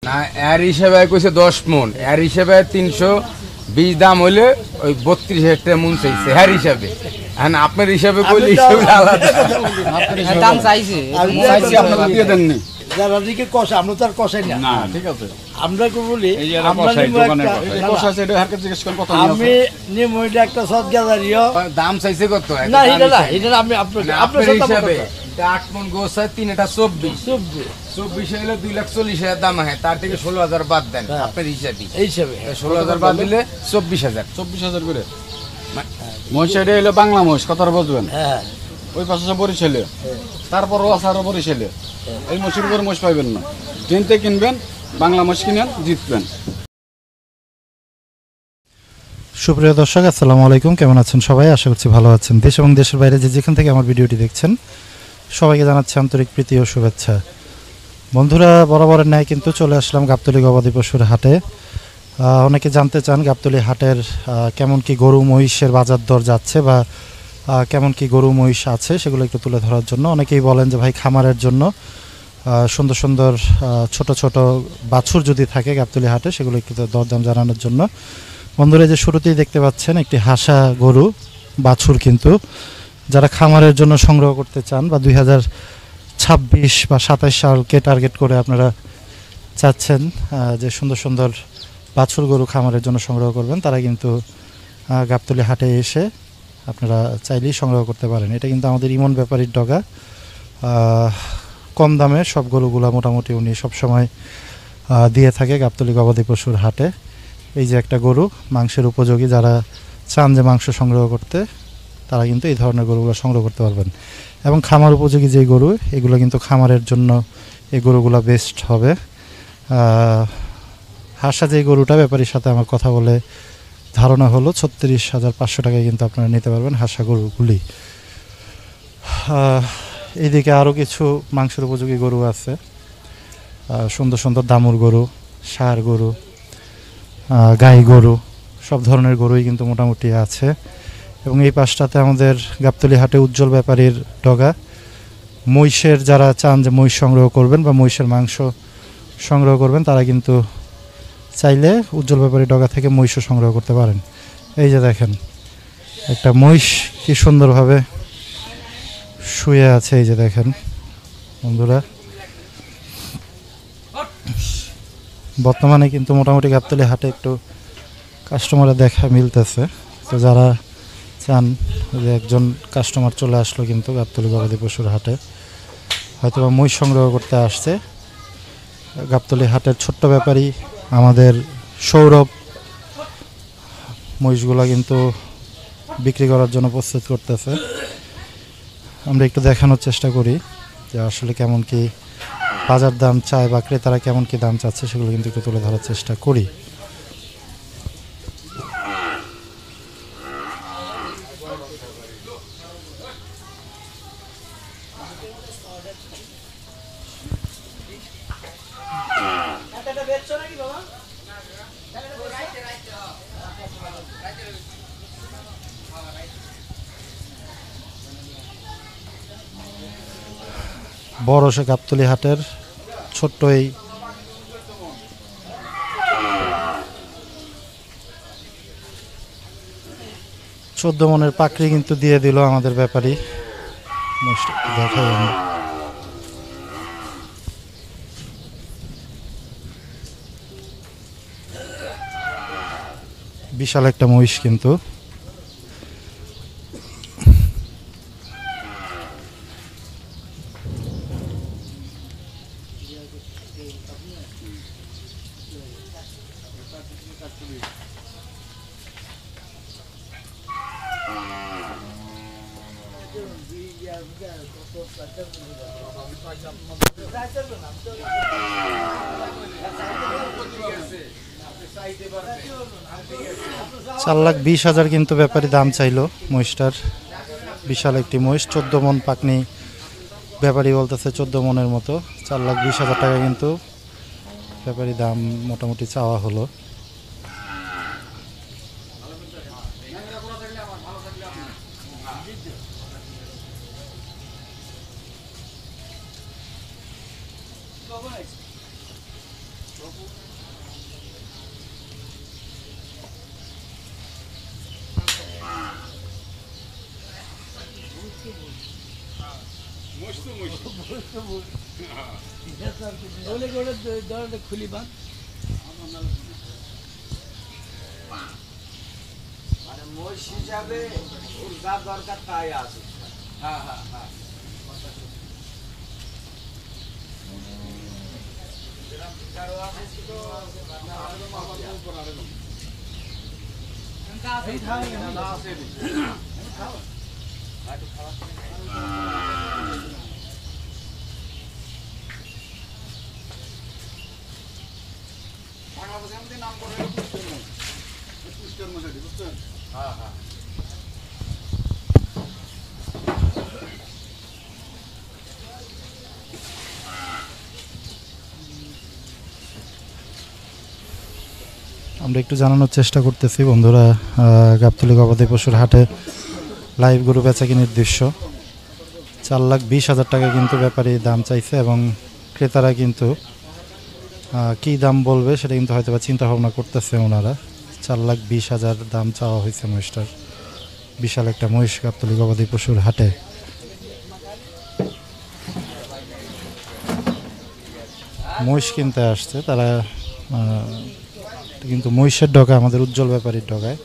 না এর হিসেবে কইছে 10 মন, এর হিসেবে 320 দাম হইলে ওই 32,000 টাকা মন চাইছে এর হিসেবে। এখন আপনার হিসাবে কইলে হিসাব আলাদা। দাম চাইছে আপনারা দিয়ে দেননি। যারা দিকে কষা আমরা তো আর কষাই না। না ঠিক আছে, আমরা কি বলি এই যে কষাই দোকানে কষা আছে, এটা হারকে জিজ্ঞেস করেন কত নিয়ে আমি নিম ওইটা একটা সদগাদারিও দাম চাইছে কত? না এটা আমি আপনাকে আপনার হিসাবে 8 মন গোছ হয় 3 এটা 24 হইলে 2,40,000 দাম হয়, তার থেকে 16,000 বাদ দেন আপনার হিসাবে। এই হিসাবে 16,000 বাদ দিলে 24,000। 24,000 করে মহিষ। এটা হলো বাংলা মহিষ, কথাটা বুঝবেন। হ্যাঁ ওই পাশে বরিশালে, তারপরও আছে আরো বরিশালে। এই মহিষের উপর মহিষ পাইবেন না, কিনতে কিনবেন বাংলা মহিষ কিনেন, জিতবেন। সুপ্রিয় দর্শক, আসসালামু আলাইকুম। কেমন আছেন সবাই? আশা করছি ভালো আছেন। দেশ এবং দেশের বাইরে যেখান থেকে আমার ভিডিওটি দেখছেন সবাইকে জানাচ্ছি আন্তরিক প্রীতি ও শুভেচ্ছা। বন্ধুরা, বরাবরের ন্যায় কিন্তু চলে আসলাম গাবতলী গবাদি পশুর হাটে। অনেকে জানতে চান গাবতলী হাটের কেমন কি গরু মহিষের বাজার দর যাচ্ছে বা কেমন কি গরু মহিষ আছে, সেগুলো একটু তুলে ধরার জন্য। অনেকেই বলেন যে ভাই খামারের জন্য সুন্দর সুন্দর ছোট ছোট বাছুর যদি থাকে গাবতলী হাটে, সেগুলো একটু দরদাম জানানোর জন্য। বন্ধুরা, যে শুরুতেই দেখতে পাচ্ছেন একটি হাসা গরু বাছুর, কিন্তু যারা খামারের জন্য সংগ্রহ করতে চান বা 2026 বা 27 সালকে টার্গেট করে আপনারা চাচ্ছেন যে সুন্দর সুন্দর বাছুর গরু খামারের জন্য সংগ্রহ করবেন, তারা কিন্তু গাবতলী হাটে এসে আপনারা চাইলেই সংগ্রহ করতে পারেন। এটা কিন্তু আমাদের ইমন ব্যাপারীর ডগা। কম দামে সব গরুগুলা মোটামুটি উনি সবসময় দিয়ে থাকে গাবতলী গবাদি পশুর হাটে। এই যে একটা গরু মাংসের উপযোগী, যারা চান যে মাংস সংগ্রহ করতে, তারা কিন্তু এই ধরনের গরুগুলো সংগ্রহ করতে পারবেন। এবং খামার উপযোগী যে গরু, এগুলো কিন্তু খামারের জন্য এই গরুগুলো বেস্ট হবে। হাসা যে গরুটা, ব্যাপারীর সাথে আমার কথা বলে ধারণা হলো 36,500 টাকায় কিন্তু আপনারা নিতে পারবেন হাসা গরুগুলি। এইদিকে আরও কিছু মাংসের উপযোগী গরু আছে, সুন্দর সুন্দর দামুর গরু, ষাঁড় গরু, গাই গরু, সব ধরনের গরুই কিন্তু মোটামুটি আছে। এবং এই পাশটাতে আমাদের গাবতলী হাটে উজ্জ্বল ব্যাপারীর ডগা। মহিষের যারা চান যে মহিষ সংগ্রহ করবেন বা মহিষের মাংস সংগ্রহ করবেন, তারা কিন্তু চাইলে উজ্জ্বল ব্যাপারীর ডগা থেকে মহিষও সংগ্রহ করতে পারেন। এই যে দেখেন একটা মহিষ কি সুন্দরভাবে শুয়ে আছে, এই যে দেখেন বন্ধুরা। বর্তমানে কিন্তু মোটামুটি গাবতলী হাটে একটু কাস্টমারের দেখা মিলতেছে। তো যারা চান যে একজন কাস্টমার চলে আসলো কিন্তু গাবতলী গবাদি পশুর হাটে, হয়তো বা মহিষ সংগ্রহ করতে আসছে। গাবতলী হাটের ছোট্ট ব্যাপারী আমাদের সৌরভ মহিষগুলো কিন্তু বিক্রি করার জন্য প্রস্তুত করতেছে। আমরা একটু দেখানোর চেষ্টা করি যে আসলে কেমন কি বাজার দাম চায় বা ক্রেতারা কেমন কি দাম চাচ্ছে, সেগুলো কিন্তু একটু তুলে ধরার চেষ্টা করি। বড় সে গাবতলী হাটের ছোট্ট এই 14 মনের পাকড়ি কিন্তু দিয়ে দিল আমাদের ব্যাপারী। দেখাই আমি, বিশাল একটা মহিষ কিন্তু। $4,20,000 কিন্তু ব্যাপারী দাম চাইলো মহিষটার। বিশাল একটি মহিষ, 14 মন পাকনি, ব্যাপারী বলতেছে 14 মনের মতো। 4,20,000 টাকা কিন্তু ব্যাপারী দাম মোটামুটি চাওয়া হলো। খুলি বান মানে মহিষ হিসাবে ওর যা দরকার তাই আছে। হ্যাঁ হ্যাঁ হ্যাঁ হ্যাঁ হ্যাঁ আমরা একটু জানানোর চেষ্টা করতেছি বন্ধুরা, গাবতলী গবাদি পশুর হাটে লাইভ গরু বেচা কিনির দৃশ্য। 4,20,000 টাকা কিন্তু ব্যাপারী দাম চাইছে এবং ক্রেতারা কিন্তু কী দাম বলবে সেটা কিন্তু হয়তো বা চিন্তা ভাবনা করতেছে ওনারা। 4,20,000 দাম চাওয়া হয়েছে মহিষটার। বিশাল একটা মহিষ গাবতলী গবাদি পশুর হাটে। মহিষ কিনতে আসছে তারা, কিন্তু মহিষের ডগা আমাদের উজ্জ্বল ব্যাপারীর ডগায়।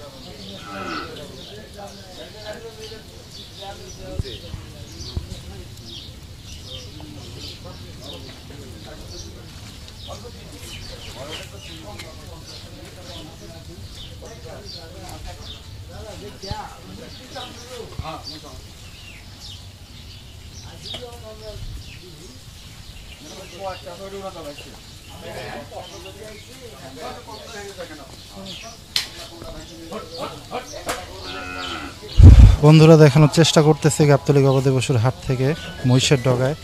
বন্ধুরা দেখানোর চেষ্টা করতেছে গাবতলী গবাদি পশুর হাট থেকে মহিষের ডগায়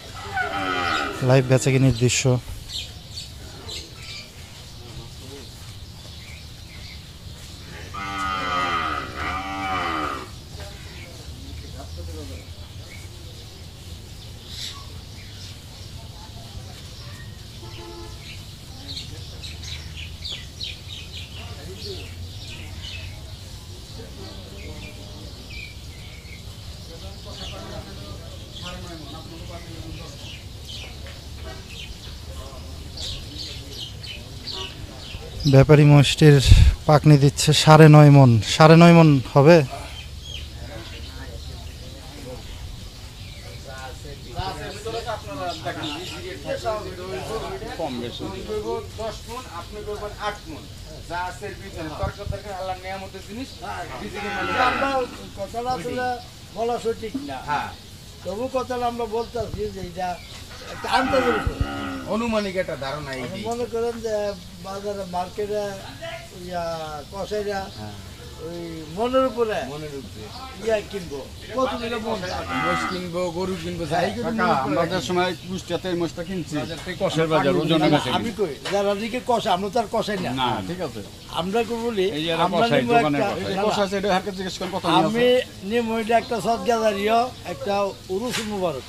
লাইভ বেচাকিনির দৃশ্য। ব্যাপারী মহিষটির পাকনি দিচ্ছে 9.5 মণ। 9.5 মণ হবে। কম বেশি 10 মণ, আপনি করবেন 8 মণ। যা আছে বিজনে তরকারি আল্লাহ নিয়ামতের জিনিস বিজনে মানে আমরা কথাটা আসলে বলা সঠিক না, হ্যাঁ তবু কথাটা আমরা বলতেছি যে এটা একটা আন্দাজের উপর। অনুমানিক একটা ধারণা এই মনে করেন যে বাজারে মার্কেটে কষাইরা ওই মনের উপরে মনের উপরে কিনবো কত দিলে মন মহিষ কিনবো, গরু কিনবো, যাই কিনবো কাকা আমরা যে সময় কুষ্টিয়াতে এই মোষটা কিনছি কষের বাজার ওজনে বেশি আমি কই যারা দিকে কষা আমরা তো আর কষাই না। না ঠিক আছে আমরা কি বলি এই যে এরা আমরা কষাই নিবো দোকানে একটা- কষাই। না, না, কষা আছে এটা হারকে জিজ্ঞেস করেন কত আমি নিবো এটা একটা সদগাদারিও একটা উরুস মুবারক।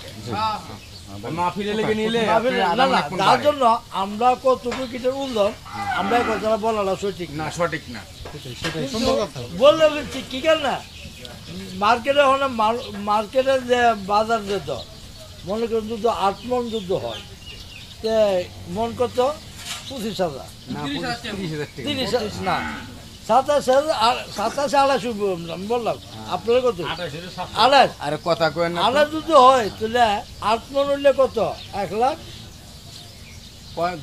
মাহফিলে লেগে নিলে না, আপনি না, আধা না, লাখ মণ তার বাড়ে। জন্য আমরা কতটুকু কিটার উল্লন আমরা এই কথাটা বলাটা সঠিক না না। সঠিক না। বললে ঠিক কি কেন না মার্কেটে হলে মার্কেটের যে বাজার যেত মনে করেন যদি 8 মণ যুদ্ধ হয় তে মন কত 25,000 না 30,000 টাকা 30 না 27,000 আমি বললাম আপনার কত 28 আরে কথা কয় না তো। 28 যদি হয় তাহলে 8 মণ হইলে কত 1 লাখ।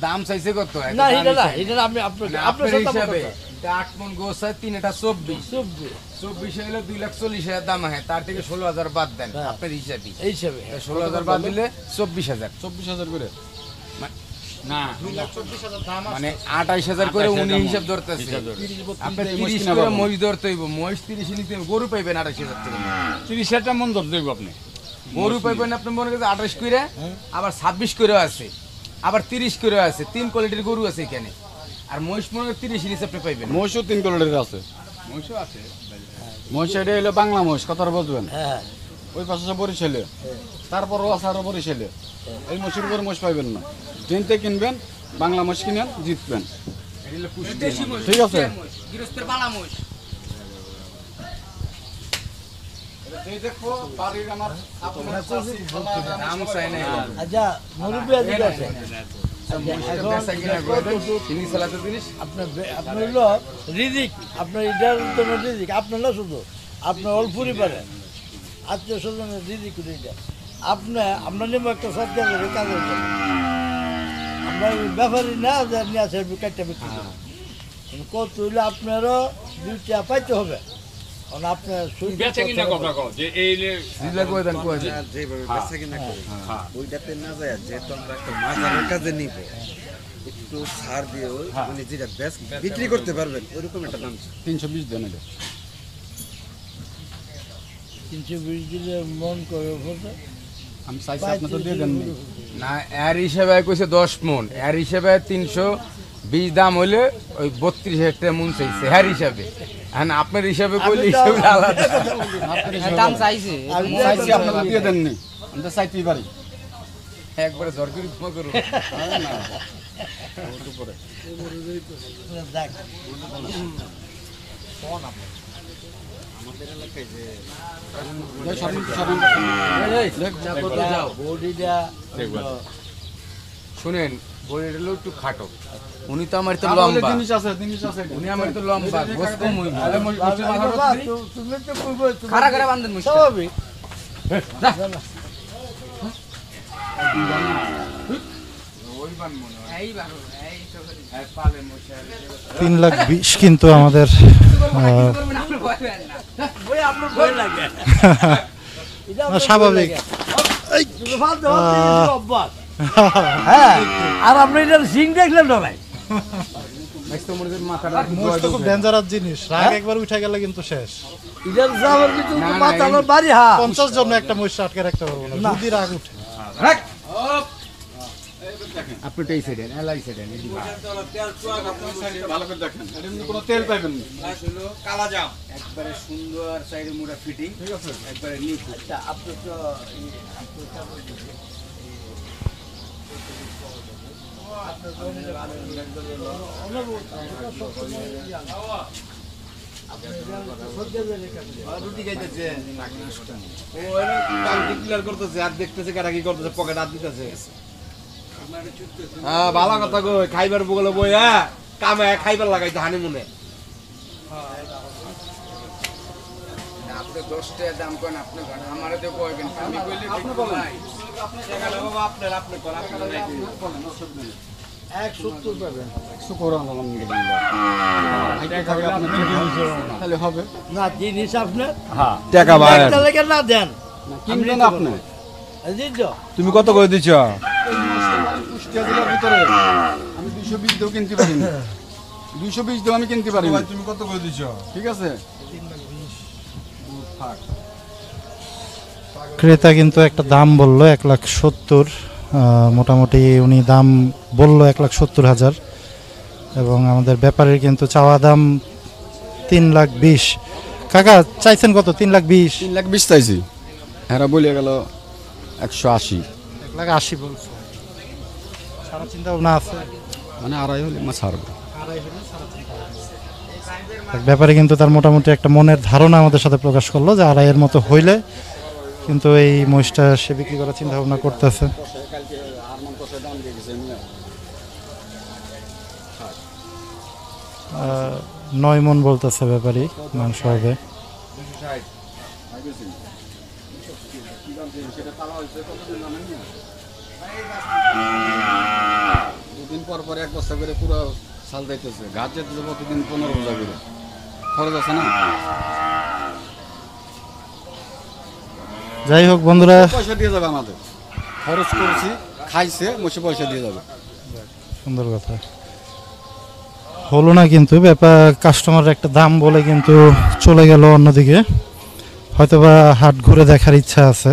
দাম চাইছে কত? না এটা না এটা না, আমি আপনাকে না, আপনার আপনার সাথে হিসাবে কথা। 8 মণ গোছ হয় 3 এটা 24 চব্বিশ 24 হলে 2,40,000 দাম হয়, তার থেকে 16,000 বাদ দেন হ্যাঁ। আপনার হিসাবে। এই হিসাবে 16,000 বাদ দিলে 24,000 24,000 করে না মানে 28,000 করে উনি হিসাব ধরতেছে। আপনি 30 করে মহিষ ধরতে হইব, মহিষ 30 নিতে হইব, গরু পাইবেন 28,000 টাকা। 30,000 মন ধর দেব আপনি গরু পাইবেন আপনি মনে করেন 28 করে, আবার 26 করে আছে, আবার 30 করে আছে, 3 কোয়ালিটির গরু আছে এখানে। আর মহিষ মনে করেন 30 নিচে আপনি পাইবেন। মহিষও 3 কোয়ালিটির আছে। মহিষ এটা হলো বাংলা মহিষ, কথাটা বুঝবেন। হ্যাঁ ওই পাশে আছে বরিশালে, তারপরও আছে আরো বরিশালে। এই মহিষের উপরে মহিষ পাইবেন না, যেনতে কিনবেন বাংলা মহিষ কিনেন জিতবেন। ঠিক আছে, গৃহস্থের বালা মোষ। দাম চাই না আচ্ছা মুরব্বী এদিকে আছে। আপনার হলো রিজিক, আপনার এটার জন্য রিজিক, আপনার না শুধু আপনার অল পরিবারে আত্মীয় স্বজনের রিজিক এটা আমরা নেব একটা সরকার কাজের জন্য। আমরা ব্যাপারী না যে নিয়ে আসে কাটটা বিক্রি করি। কত হইলে আপনারও 2 টাকা পাইতে হবে। কারণ আপনার যেভাবে বেচা কিনা করি ওইটাতে না যায়, যেহেতু আমরা একটা মাজারের কাজে নিব, একটু ছাড় দিয়ে উনি যেটা বিক্রি করতে পারবেন ওইরকম একটা দাম 320 দেন। এটা 320 দিলে মন করে বলতে আমি চাইছি, আপনি তো দিয়ে দেন না, এর হিসেবে কইছে 10 মন, এর হিসেবে 320 দাম হইলে ওই 32,000 টাকা মন চাইছে এর হিসাবে। এখন আপনার হিসাবে কইলে হিসাবে আলাদা। দাম চাইছে। চাইছি, আপনি তো দিয়ে দেননি। আমি তো চাইতেই পারি। একবারে জরকুরি ফোন করুন। দেখ বডিটা শুনেন, বড়িটা হলো একটু খাটো, উনি তো আমার তো আমার লম্বা, জিনিস আছে, জিনিস আছে। উনি আমার তো লম্বা, গোস কম হইব। তুমি তো কইবো খাড়া করে বান্ধেন মোষ। স্বাভাবিক। এই বারো, এই তো করি। 3,20,000 কিন্তু আমাদের করবেন আপনি ভয় পেন না। বই আপনার ভয় লাগে। এটা আপনার স্বাভাবিক। ভয় লাগে। তুমি ফালতু ফালতু অভ্যাস। হ্যাঁ, আর আপনি এটার সিং দেখলেন না ভাই। মোষ তো খুব ডেঞ্জারাস জিনিস, রাগ একবার উঠে গেলে কিন্তু শেষ। এটার যাওয়ার কিন্তু মাথানোর বাড়ি হ্যাঁ 50 জন একটা মোষ আটকে রাখতে পারবো না যদি রাগ উঠে। আপনি তো এই সাইডে, এলাই সাইডে। ভালো করে দেখেন, এর মধ্যে কোনো তেল পাইবেন না। একবারে সুন্দর সাইডে মোড়া ফিটিং, ঠিক আছে, একবারে নিট। আচ্ছা আপনি তো রুটি খাইতেছে, ও ক্লিয়ার করতেছে আর দেখতেছে কারা কি করতেছে, পকেট হাত দিতেছে। হ্যাঁ ভালো কথা কই, খাইবার বগলে বই হ্যাঁ কামে খাইবার লাগাইছে হানিমুনে। আপনি 10 টাকা দাম কোন, আপনি আমারে তো কইবেন, আমি কইলে আপনি বলেন। আপনার আপনি করেন, আপনার 170 পাবেন। শুকর আলহামদুলিল্লাহ। তাহলে হবে। না জিনিস আপনার টাকা ভাই একটা লেগে না দেন কিনবেন আপনি। বুঝছো? তুমি কত করে দিছ? কুষ্টিয়া জেলার ভিতরে আমি 220 দিয়েও কিনতে পারি না। 220 দিয়েও আমি কিনতে পারি না। তুমি কত করে দিছ? ঠিক আছে, ক্রেতা কিন্তু একটা দাম বললো 1,70,000, মোটামুটি উনি দাম বললো 1,70,000 এবং আমাদের ব্যাপারীর কিন্তু চাওয়া দাম 3,20,000। কাকা চাইছেন কত? 3,20,000। 320 চাইছি, হ্যাঁ বলে গেল 180, 1,80,000 বলছে। সারা চিন্তা ভাবনা আছে, মানে আড়াই হলে মাছ ছাড়বো। ব্যাপারে কিন্তু তার মোটামুটি একটা মনের ধারণা আমাদের সাথে প্রকাশ করলো যে 2,500 মতো হইলে কিন্তু এই মহিষটা সে বিক্রি করার চিন্তা ভাবনা করতেছে। 9 মন বলতেছে ব্যাপারী মাংস হবে। দুদিন পর পর 1 বস্তা করে পুরো সাল যাইতেছে, ঘাট যেতেছে প্রতিদিন 15 বোঝা করে, খরচ আছে না। যাই হোক বন্ধুরা, পয়সা দিয়ে যাবে আমাদের, খরচ করছি, খাইছে, মসে পয়সা দিয়ে যাবে। সুন্দর কথা হলো না কিন্তু ব্যাপার, কাস্টমারের একটা দাম বলে কিন্তু চলে গেল অন্যদিকে, হয়তোবা হাট ঘুরে দেখার ইচ্ছা আছে।